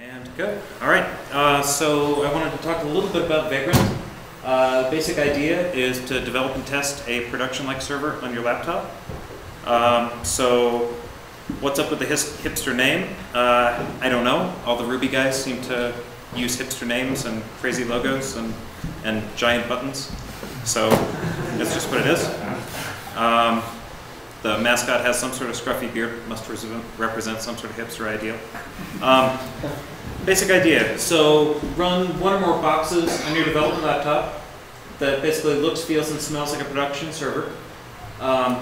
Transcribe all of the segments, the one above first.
And go. All right, so I wanted to talk a little bit about Vagrant. The basic idea is to develop and test a production-like server on your laptop. So what's up with the hipster name? I don't know. All the Ruby guys seem to use hipster names and crazy logos and giant buttons. So that's just what it is. The mascot has some sort of scruffy beard, must represent some sort of hipster ideal. Basic idea, so run one or more boxes on your development laptop that basically looks, feels, and smells like a production server.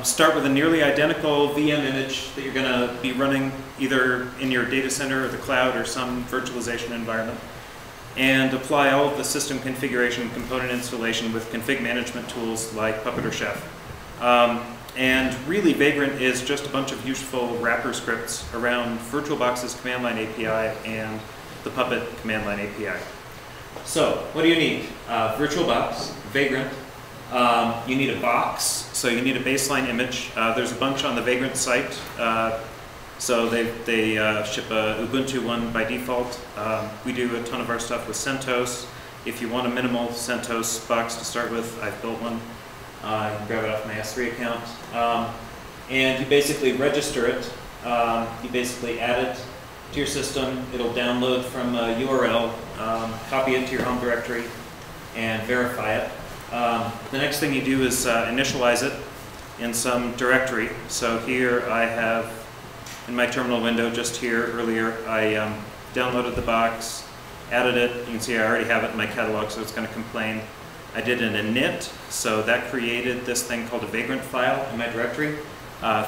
Start with a nearly identical VM image that you're going to be running either in your data center or the cloud or some virtualization environment, and apply all of the system configuration and component installation with config management tools like Puppet or Chef. And really, Vagrant is just a bunch of useful wrapper scripts around VirtualBox's command line API and the Puppet command line API. So, what do you need? VirtualBox, Vagrant. You need a box, so you need a baseline image. There's a bunch on the Vagrant site. So they ship a Ubuntu one by default. We do a ton of our stuff with CentOS. If you want a minimal CentOS box to start with, I've built one. You can grab it off my S3 account. And you basically register it. You basically add it to your system. It'll download from a URL, copy it to your home directory, and verify it. The next thing you do is initialize it in some directory. So here I have, in my terminal window just here earlier, I downloaded the box, added it. You can see I already have it in my catalog, so it's going to complain. I did an init, so that created this thing called a Vagrant file in my directory.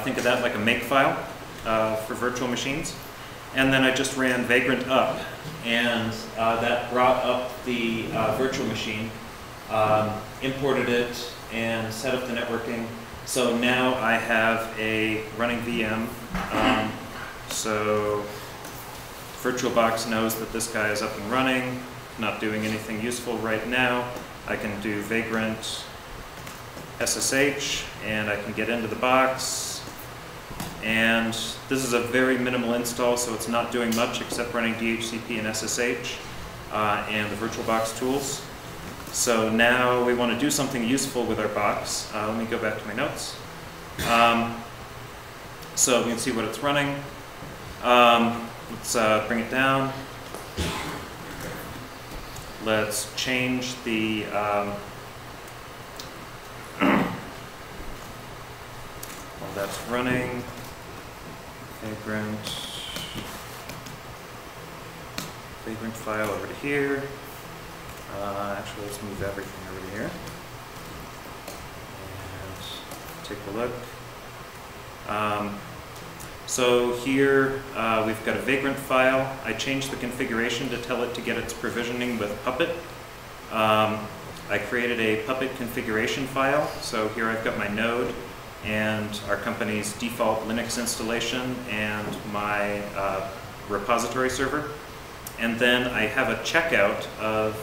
Think of that like a make file for virtual machines. And then I just ran Vagrant Up, and that brought up the virtual machine, imported it, and set up the networking. So now I have a running VM. So VirtualBox knows that this guy is up and running, not doing anything useful right now. I can do Vagrant SSH, and I can get into the box. And this is a very minimal install, so it's not doing much except running DHCP and SSH and the VirtualBox tools. So now we want to do something useful with our box. Let me go back to my notes. So we can see what it's running. Let's bring it down. Let's change the while that's running, Vagrant file over to here. Actually, let's move everything over to here and take a look. So here we've got a Vagrant file. I changed the configuration to tell it to get its provisioning with Puppet. I created a Puppet configuration file. So here I've got my node and our company's default Linux installation and my repository server. And then I have a checkout of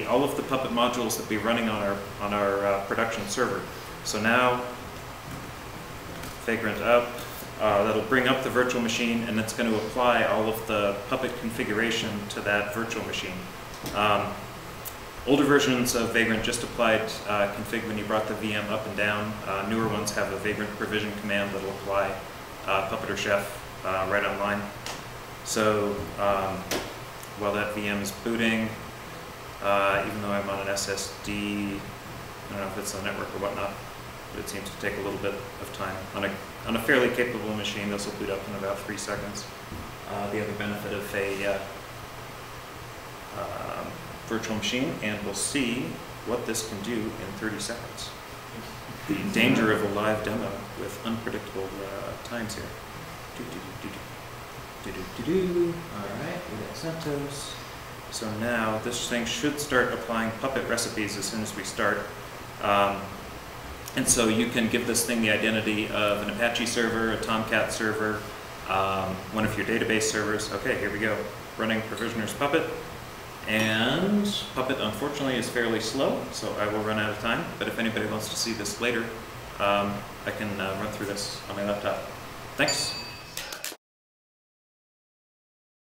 all of the Puppet modules that will be running on our production server. So now Vagrant Up. That'll bring up the virtual machine, and it's going to apply all of the Puppet configuration to that virtual machine. Older versions of Vagrant just applied config when you brought the VM up and down. Newer ones have a Vagrant provision command that'll apply Puppet or Chef right online. So while that VM is booting, even though I'm on an SSD, I don't know if it's on network or whatnot, but it seems to take a little bit of time. On a fairly capable machine, this will boot up in about 3 seconds. The other benefit of a virtual machine, and we'll see what this can do in 30 seconds. The danger of a live demo with unpredictable times here. Alright, we got CentOS. So now this thing should start applying Puppet recipes as soon as we start. And so you can give this thing the identity of an Apache server, a Tomcat server, one of your database servers. Okay, here we go. Running Provisioner's Puppet. And Puppet, unfortunately, is fairly slow, so I will run out of time. But if anybody wants to see this later, I can run through this on my laptop. Thanks.